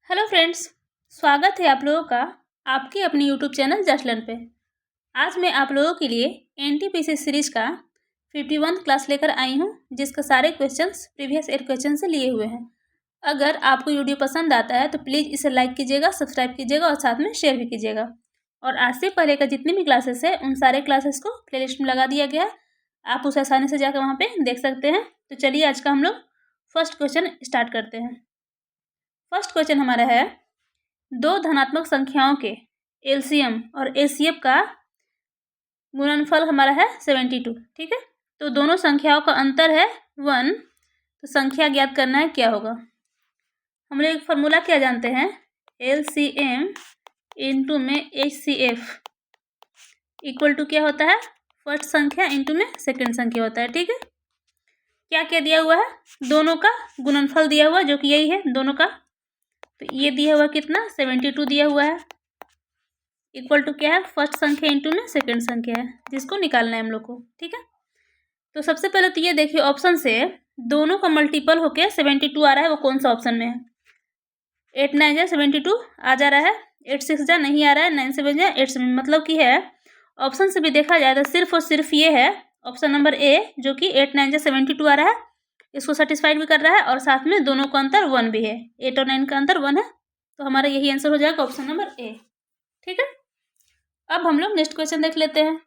Hello friends, स्वागत है आप लोगों का आपके अपने यूट्यूब चैनल जस्ट लर्न पे। आज मैं आप लोगों के लिए एनटीपीसी सीरीज का 51 क्लास लेकर आई हूँ, जिसका सारे क्वेश्चंस प्रीवियस ईयर क्वेश्चन से लिए हुए हैं। अगर आपको वीडियो पसंद आता है तो प्लीज़ इसे लाइक कीजिएगा, सब्सक्राइब कीजिएगा और साथ में शेयर भी कीजिएगा। और आज से पहले का जितनी भी क्लासेस है उन सारे क्लासेस को प्लेलिस्ट में लगा दिया गया है, आप उसे आसानी से जाकर वहाँ पर देख सकते हैं। तो चलिए आज का हम लोग फर्स्ट क्वेश्चन स्टार्ट करते हैं। फर्स्ट क्वेश्चन हमारा है, दो धनात्मक संख्याओं के एलसीएम और एचसीएफ का गुणनफल हमारा है 72। ठीक है, तो दोनों संख्याओं का अंतर है 1। तो संख्या ज्ञात करना है, क्या होगा। हम लोग एक फॉर्मूला क्या जानते हैं, एलसीएम इंटू में एचसीएफ इक्वल टू क्या होता है, फर्स्ट संख्या इंटू में सेकंड संख्या होता है। ठीक है, क्या क्या दिया हुआ है, दोनों का गुणनफल दिया हुआ जो कि यही है दोनों का। तो ये दिया हुआ कितना 72 दिया हुआ है, इक्वल टू क्या है, फर्स्ट संख्या इंटू में सेकंड संख्या है, जिसको निकालना है हम लोग को। ठीक है, तो सबसे पहले तो ये देखिए ऑप्शन से दोनों का मल्टीपल होके 72 आ रहा है, वो कौन सा ऑप्शन में है। 8 9 जा 72 आ जा रहा है, 8 6 जा नहीं आ रहा है, 9 7 जा 8 7, मतलब कि है ऑप्शन से भी देखा जाए तो सिर्फ और सिर्फ ये है ऑप्शन नंबर ए, जो कि 8 9 जा 72 आ रहा है, इसको सेटिस्फाइड भी कर रहा है और साथ में दोनों का अंतर 1 भी है, 8 और 9 का अंतर 1 है। तो हमारा यही आंसर हो जाएगा ऑप्शन नंबर ए। ठीक है, अब हम लोग नेक्स्ट क्वेश्चन देख लेते हैं।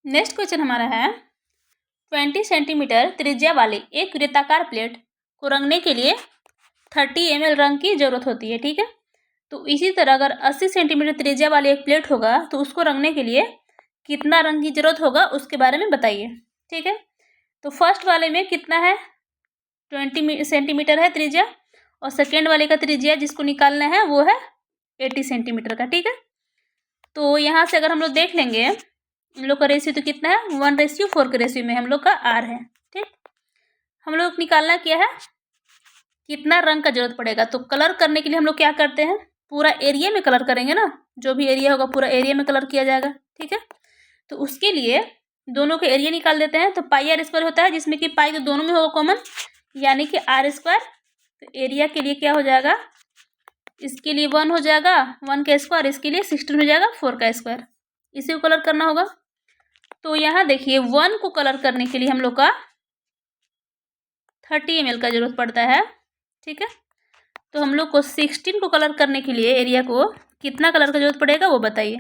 नेक्स्ट क्वेश्चन हमारा है, 20 सेंटीमीटर त्रिज्या वाली एक वृत्ताकार प्लेट को रंगने के लिए 30 ml रंग की जरूरत होती है। ठीक है, तो इसी तरह अगर 80 सेंटीमीटर त्रिज्या वाली एक प्लेट होगा तो उसको रंगने के लिए कितना रंग की जरूरत होगा, उसके बारे में बताइए। ठीक है, तो फर्स्ट वाले में कितना है, 20 सेंटीमीटर है त्रिज्या, और सेकेंड वाले का त्रिज्या जिसको निकालना है वो है 80 सेंटीमीटर का। ठीक है, तो यहाँ से अगर हम लोग देख लेंगे हम लोग का रेशियो तो कितना है, 1:4 के रेशियो में हम लोग का आर है। ठीक, हम लोग निकालना क्या है, कितना रंग का जरूरत पड़ेगा। तो कलर करने के लिए हम लोग क्या करते हैं, पूरा एरिया में कलर करेंगे ना, जो भी एरिया होगा पूरा एरिया में कलर किया जाएगा। ठीक है, तो उसके लिए दोनों के एरिया निकाल देते हैं। तो पाई आर स्क्वायर होता है, जिसमें कि पाई तो दोनों में होगा कॉमन, यानी कि आर स्क्वायर। तो एरिया के लिए क्या हो जाएगा, इसके लिए 1 हो जाएगा 1 का स्क्वायर, इसके लिए 16 हो जाएगा 4 का स्क्वायर, इसी को कलर करना होगा। तो यहाँ देखिए 1 को कलर करने के लिए हम लोग का 30 ml का जरूरत पड़ता है। ठीक है, तो हम लोग को 16 को कलर करने के लिए एरिया को कितना कलर का जरूरत पड़ेगा वो बताइए।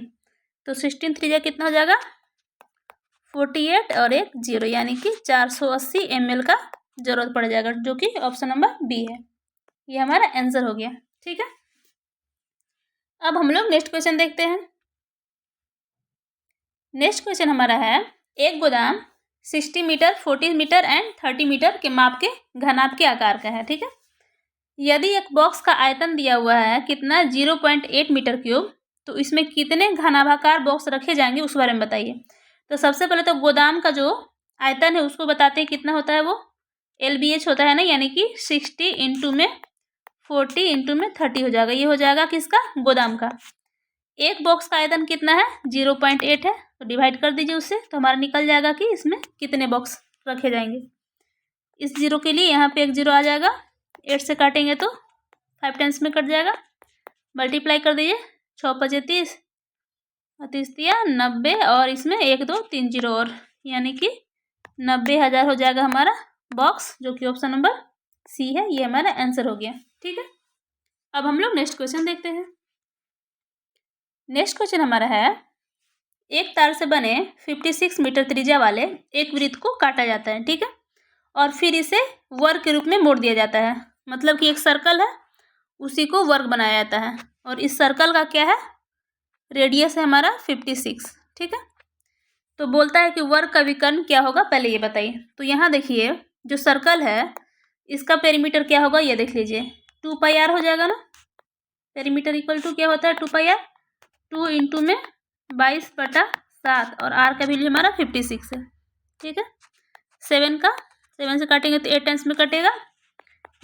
तो 16 3 कितना हो जाएगा 48 और एक 0, यानी कि 480 ml का जरूरत पड़ जाएगा, जो कि ऑप्शन नंबर बी है। ये हमारा आंसर हो गया। ठीक है, अब हम लोग नेक्स्ट क्वेश्चन देखते हैं। नेक्स्ट क्वेश्चन हमारा है, एक गोदाम 60 मीटर 40 मीटर एंड 30 मीटर के माप के घनाभ के आकार का है। ठीक है, यदि एक बॉक्स का आयतन दिया हुआ है कितना 0.8 मीटर क्यूब, तो इसमें कितने घनाभाकार बॉक्स रखे जाएंगे उस बारे में बताइए। तो सबसे पहले तो गोदाम का जो आयतन है उसको बताते हैं कितना होता है, वो LBH होता है ना, यानी कि 60 इंटू में 40 इंटू में 30 हो जाएगा। ये हो जाएगा किसका, गोदाम का। एक बॉक्स का आयतन कितना है 0.8 है, तो डिवाइड कर दीजिए उससे, तो हमारा निकल जाएगा कि इसमें कितने बॉक्स रखे जाएंगे। इस 0 के लिए यहाँ पे एक 0 आ जाएगा, 8 से काटेंगे तो 5 टाइम्स में कट जाएगा, मल्टीप्लाई कर दीजिए, 6 5 30 30 90, और इसमें 1 2 3 0 और, यानी कि 90,000 हो जाएगा हमारा बॉक्स, जो कि ऑप्शन नंबर सी है। ये हमारा आंसर हो गया। ठीक है, अब हम लोग नेक्स्ट क्वेश्चन देखते हैं। नेक्स्ट क्वेश्चन हमारा है, एक तार से बने 56 मीटर त्रिज्या वाले एक वृत्त को काटा जाता है। ठीक है, और फिर इसे वर्ग के रूप में मोड़ दिया जाता है, मतलब कि एक सर्कल है उसी को वर्ग बनाया जाता है, और इस सर्कल का क्या है, रेडियस है हमारा 56। ठीक है, तो बोलता है कि वर्ग का विकर्ण क्या होगा, पहले ये बताइए। तो यहाँ देखिए जो सर्कल है इसका पेरीमीटर क्या होगा, ये देख लीजिए 2 पाई आर हो जाएगा ना। पेरीमीटर इक्वल टू क्या होता है 2 पाई आर, 2 इंटू में 22/7, और आर का वैल्यू हमारा 56 है। ठीक है, 7 से काटेंगे तो 8 टाइम्स में कटेगा,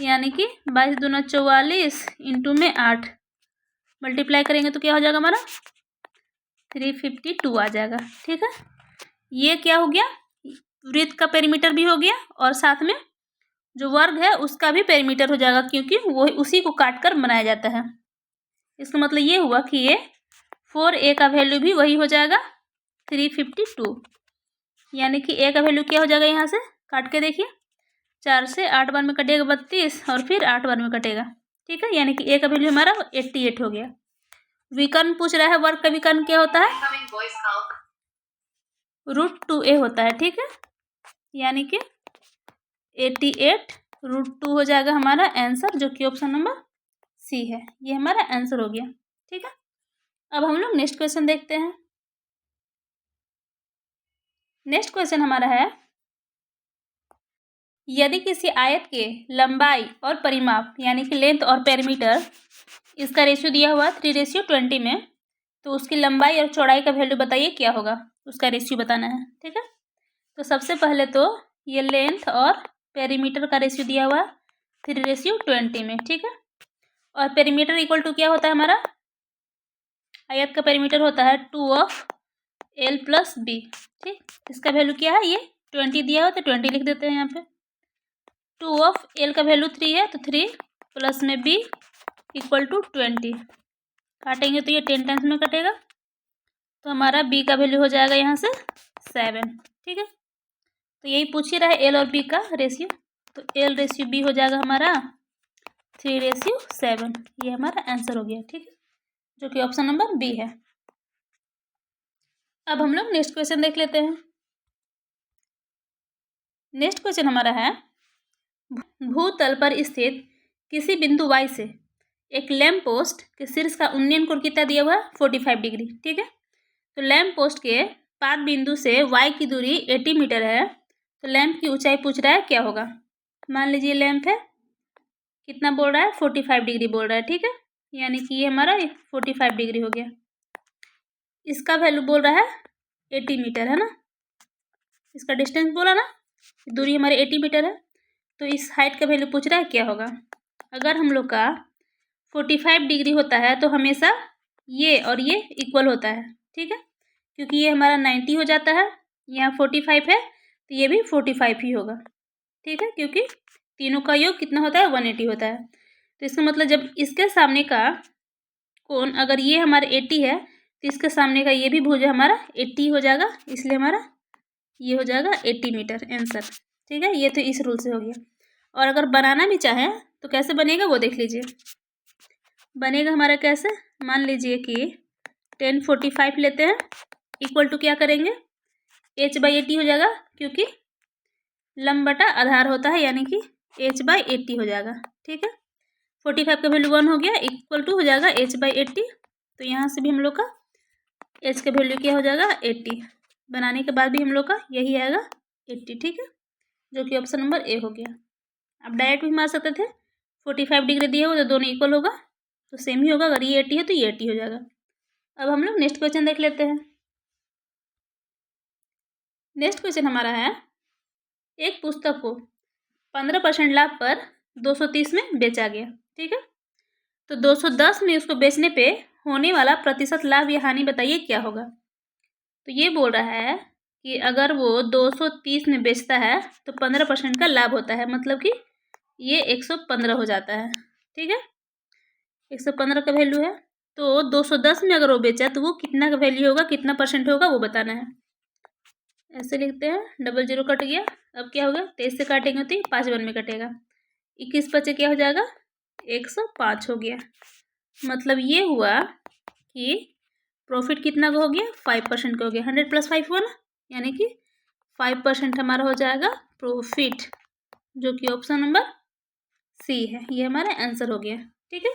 यानी कि 22 दूना 44 इंटू में 8, मल्टीप्लाई करेंगे तो क्या हो जाएगा हमारा 352 आ जाएगा। ठीक है, ये क्या हो गया, वृत्त का पेरीमीटर भी हो गया और साथ में जो वर्ग है उसका भी पेरीमीटर हो जाएगा, क्योंकि वो उसी को काट कर बनाया जाता है। इसका मतलब ये हुआ कि ये 4a का वैल्यू भी वही हो जाएगा 352, यानी कि a का वैल्यू क्या हो जाएगा, यहाँ से काट के देखिए, 4 से 8 बार में कटेगा 32 और फिर 8 बार में कटेगा, ठीक है, यानी कि a का वैल्यू हमारा 88 हो गया। विकर्ण पूछ रहा है, वर्ग का विकर्ण क्या होता है, √2a होता है, ठीक है, यानी कि 88√2 हो जाएगा हमारा आंसर, जो कि ऑप्शन नंबर सी है। ये हमारा आंसर हो गया, ठीक है। अब हम लोग नेक्स्ट क्वेश्चन देखते हैं। नेक्स्ट क्वेश्चन हमारा है, यदि किसी आयत के लंबाई और परिमाप यानी कि लेंथ और पेरीमीटर, इसका रेशियो दिया हुआ 3:20 में, तो उसकी लंबाई और चौड़ाई का वैल्यू बताइए क्या होगा, उसका रेशियो बताना है, ठीक है। तो सबसे पहले तो ये लेंथ और पेरीमीटर का रेशियो दिया हुआ 3:20 में, ठीक है। और पेरीमीटर इक्वल टू क्या होता है हमारा, आयत का पेरीमीटर होता है 2 of L + B, ठीक। इसका वैल्यू क्या है, ये 20 दिया हुआ तो 20 लिख देते हैं यहाँ पे। 2 of L का वैल्यू 3 है, तो 3 प्लस में B इक्वल टू 20, काटेंगे तो ये 10 टाइम्स में कटेगा, तो हमारा B का वैल्यू हो जाएगा यहाँ से 7, ठीक है। तो यही पूछ ही रहा है L और B का रेशियो, तो L/B हो जाएगा हमारा 3:7, ये हमारा आंसर हो गया, ठीक है, जो कि ऑप्शन नंबर बी है। अब हम लोग नेक्स्ट क्वेश्चन देख लेते हैं। नेक्स्ट क्वेश्चन हमारा है, भूतल पर स्थित किसी बिंदु Y से एक लैंप पोस्ट के शीर्ष का उन्नयन कोण कितना दिया हुआ है, 45 डिग्री, ठीक है। तो लैंप पोस्ट के पाद बिंदु से Y की दूरी 80 मीटर है, तो लैंप की ऊंचाई पूछ रहा है क्या होगा। मान लीजिए लैंप है, कितना बोल रहा है, 45 डिग्री बोल रहा है, ठीक है, यानी कि ये हमारा 45 डिग्री हो गया। इसका वैल्यू बोल रहा है 80 मीटर है ना, इसका डिस्टेंस बोला ना, दूरी हमारी 80 मीटर है, तो इस हाइट का वैल्यू पूछ रहा है क्या होगा। अगर हम लोग का 45 डिग्री होता है तो हमेशा ये और ये इक्वल होता है, ठीक है, क्योंकि ये हमारा 90 हो जाता है, यहाँ 45 है तो ये भी 45 ही होगा, ठीक है, क्योंकि तीनों का योग कितना होता है, 180 होता है। तो इसका मतलब जब इसके सामने का कोण अगर ये हमारा 80 है, तो इसके सामने का ये भी भुज हमारा 80 हो जाएगा, इसलिए हमारा ये हो जाएगा 80 मीटर आंसर, ठीक है। ये तो इस रूल से हो गया। और अगर बनाना भी चाहें तो कैसे बनेगा वो देख लीजिए। बनेगा हमारा कैसे, मान लीजिए कि 1045 लेते हैं, इक्वल टू क्या करेंगे, h/80 हो जाएगा, क्योंकि लंब बटा आधार होता है, यानी कि h/80 हो जाएगा, ठीक है। 45 का वैल्यू 1 हो गया, इक्वल टू हो जाएगा h/80, तो यहाँ से भी हम लोग का h का वैल्यू क्या हो जाएगा 80, बनाने के बाद भी हम लोग का यही आएगा 80, ठीक है, जो कि ऑप्शन नंबर ए हो गया। आप डायरेक्ट भी मार सकते थे, 45 डिग्री दिया हो तो दोनों इक्वल होगा, तो सेम ही होगा, अगर ये 80 है तो ये 80 हो जाएगा। अब हम लोग नेक्स्ट क्वेश्चन देख लेते हैं। नेक्स्ट क्वेश्चन हमारा है, एक पुस्तक को 15% लाभ पर 230 में बेचा गया, ठीक है। तो 210 में उसको बेचने पे होने वाला प्रतिशत लाभ या हानि बताइए क्या होगा। तो ये बोल रहा है कि अगर वो 230 में बेचता है तो 15% का लाभ होता है, मतलब कि ये 115 हो जाता है, ठीक है, 115 का वैल्यू है। तो 210 में अगर वो बेचा तो वो कितना का वैल्यू होगा, कितना परसेंट होगा वो बताना है। ऐसे लिखते हैं, 00 कट गया, अब क्या होगा, 23 से काटेंगे तो 5 बार में कटेगा, 21 बचे क्या हो जाएगा, 105 हो गया। मतलब ये हुआ कि प्रॉफिट कितना का हो गया, 5% का हो गया, 100 + 5 हुआ ना, यानी कि 5% हमारा हो जाएगा प्रॉफिट, जो कि ऑप्शन नंबर सी है, ये हमारा आंसर हो गया, ठीक है।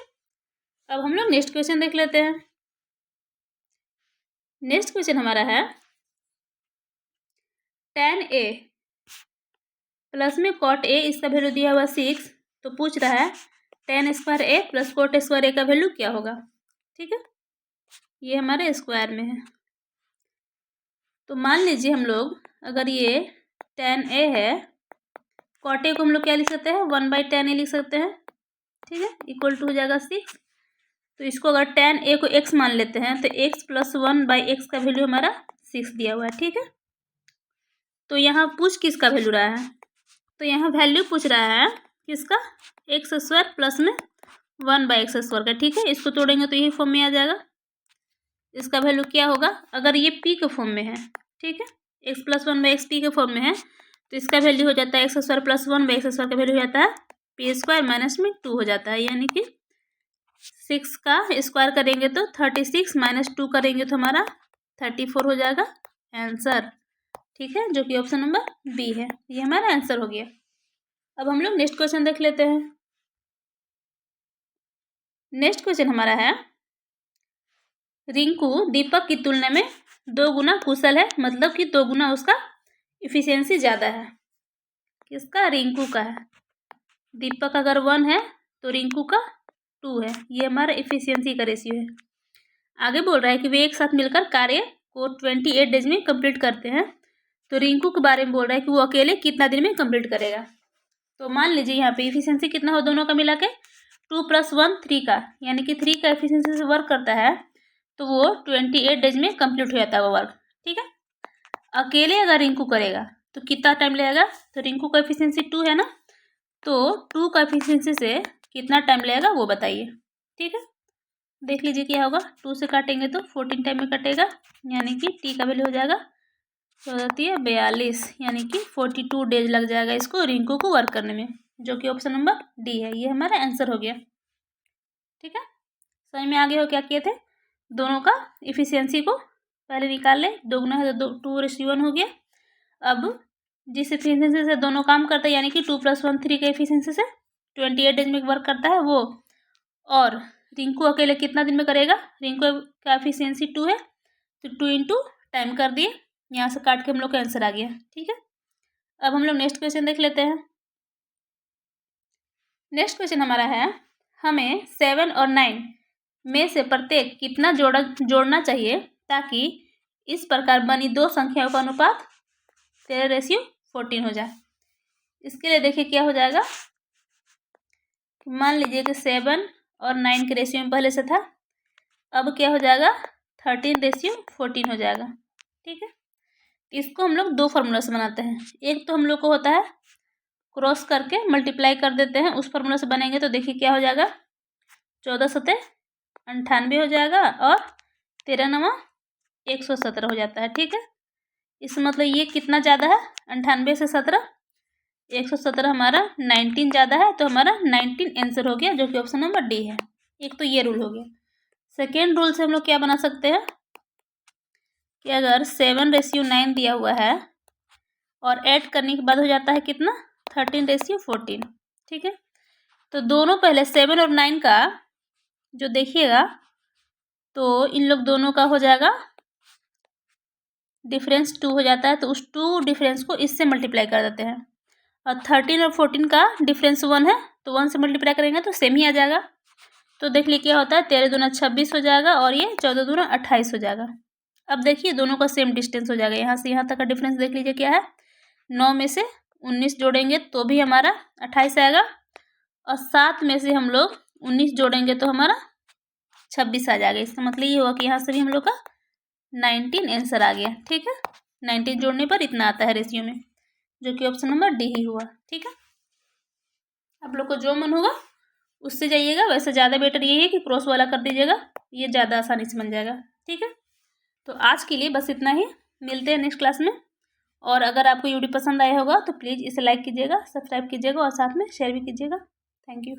अब हम लोग नेक्स्ट क्वेश्चन देख लेते हैं। नेक्स्ट क्वेश्चन हमारा है, tan A प्लस में cot A, इसका वैल्यू दिया हुआ 6, तो पूछ रहा है tan² A + cot² A का वैल्यू क्या होगा, ठीक है, ये हमारे स्क्वायर में है। तो मान लीजिए हम लोग अगर ये tan A है, cot A को हम लोग क्या लिख सकते हैं, 1/tan A लिख सकते हैं, ठीक है, इक्वल टू हो जाएगा 6। तो इसको अगर tan A को x मान लेते हैं तो x + 1/x का वैल्यू हमारा 6 दिया हुआ है, ठीक है। तो यहाँ पूछ किसका वैल्यू रहा है, तो यहाँ वैल्यू पूछ रहा है किसका, एक्स स्क्वायर प्लस में 1/x² का। ठीक है, इसको तोड़ेंगे तो यही फॉर्म में आ जाएगा। इसका वैल्यू क्या होगा, अगर ये पी के फॉर्म में है, ठीक है, x + 1/x पी के फॉर्म में है, तो इसका वैल्यू हो जाता है एक्स स्क्वायर प्लस 1/x² का वैल्यू हो जाता है p² माइनस में 2 हो जाता है, यानी कि 6 का स्क्वायर करेंगे तो 36 माइनस 2 करेंगे तो हमारा 34 हो जाएगा आंसर। ठीक है, जो कि ऑप्शन नंबर बी है, ये हमारा आंसर हो गया। अब हम लोग नेक्स्ट क्वेश्चन देख लेते हैं। नेक्स्ट क्वेश्चन हमारा है, रिंकू दीपक की तुलना में 2 गुना कुशल है, मतलब कि 2 गुना उसका इफिशियंसी ज़्यादा है। किसका, रिंकू का है। दीपक अगर 1 है तो रिंकू का 2 है, ये हमारा इफिशियंसी का रेशियो है। आगे बोल रहा है कि वे एक साथ मिलकर कार्य को 28 डेज में कंप्लीट करते हैं, तो रिंकू के बारे में बोल रहा है कि वो अकेले कितना दिन में कंप्लीट करेगा। तो मान लीजिए यहाँ पे इफिशियंसी कितना हो दोनों का मिला के 2 + 1 3 का, यानी कि 3 का एफिशिएंसी से वर्क करता है तो वो 28 डेज में कंप्लीट हो जाता है वो वर्क। ठीक है, अकेले अगर रिंकू करेगा तो कितना टाइम लगेगा, तो रिंकू का एफिशिएंसी 2 है ना, तो 2 का एफिशिएंसी से कितना टाइम लगेगा वो बताइए। ठीक है, देख लीजिए क्या होगा, 2 से काटेंगे तो 14 टाइम में कटेगा, यानी कि टी का वैल्यू हो जाएगा 42, यानी कि 42 डेज लग जाएगा इसको रिंकू को वर्क करने में, जो कि ऑप्शन नंबर डी है, ये हमारा आंसर हो गया। ठीक है, समझ में आगे हो क्या किए थे, दोनों का इफिशियंसी को पहले निकाल ले, 2 गुना है तो 2:1 हो गया। अब जिस इफिशियंसी से दोनों काम करते हैं, यानी कि 2 + 1 3 के इफिशियंसी से 28 डेज में वर्क करता है वो, और रिंकू अकेले कितना दिन में करेगा, रिंकू का एफिशिएंसी 2 है तो 2 × टाइम कर दिए, यहाँ से काट के हम लोग का आंसर आ गया। ठीक है, अब हम लोग नेक्स्ट क्वेश्चन देख लेते हैं। नेक्स्ट क्वेश्चन हमारा है, हमें 7 और 9 में से प्रत्येक कितना जोड़ना चाहिए ताकि इस प्रकार बनी 2 संख्याओं का अनुपात 13:14 हो जाए। इसके लिए देखिए क्या हो जाएगा, मान लीजिए कि 7 और 9 के रेशियो में पहले से था, अब क्या हो जाएगा 13:14 हो जाएगा। ठीक है, इसको हम लोग 2 फार्मूला से बनाते हैं। एक तो हम लोग को होता है क्रॉस करके मल्टीप्लाई कर देते हैं, उस फार्मूला से बनेंगे तो देखिए क्या हो जाएगा 14 × 7 = 98 हो जाएगा, और 13×9 = 117 हो जाता है। ठीक है, इस मतलब ये कितना ज़्यादा है, 98 से 17 117 हमारा 19 ज़्यादा है, तो हमारा 19 आंसर हो गया, जो कि ऑप्शन नंबर डी है। एक तो ये रूल हो गया। सेकेंड रूल से हम लोग क्या बना सकते हैं कि अगर 7:9 दिया हुआ है और ऐड करने के बाद हो जाता है कितना 13:14। ठीक है, तो दोनों पहले 7 और 9 का जो देखिएगा तो इन लोग दोनों का हो जाएगा डिफरेंस 2 हो जाता है, तो उस 2 डिफरेंस को इससे मल्टीप्लाई कर देते हैं, और 13 और 14 का डिफरेंस 1 है तो 1 से मल्टीप्लाई करेंगे तो सेम ही आ जाएगा। तो देख लीजिए क्या होता है 13 दूना 26 हो जाएगा, और ये 14 दूना 28 हो जाएगा। अब देखिए दोनों का सेम डिस्टेंस हो जाएगा, यहाँ से यहाँ तक का डिफरेंस देख लीजिए क्या है, 9 में से 19 जोड़ेंगे तो भी हमारा 28 आएगा, और 7 में से हम लोग 19 जोड़ेंगे तो हमारा 26 आ जाएगा। इसका मतलब ये हुआ कि यहाँ से भी हम लोग का 19 आंसर आ गया। ठीक है, 19 जोड़ने पर इतना आता है रेशियो में, जो कि ऑप्शन नंबर डी ही हुआ। ठीक है, आप लोग को जो मन होगा उससे जाइएगा, वैसे ज़्यादा बेटर यही है कि क्रॉस वाला कर दीजिएगा, ये ज़्यादा आसानी से बन जाएगा। ठीक है, तो आज के लिए बस इतना ही, मिलते हैं नेक्स्ट क्लास में। और अगर आपको वीडियो पसंद आया होगा तो प्लीज़ इसे लाइक कीजिएगा, सब्सक्राइब कीजिएगा और साथ में शेयर भी कीजिएगा। Thank you.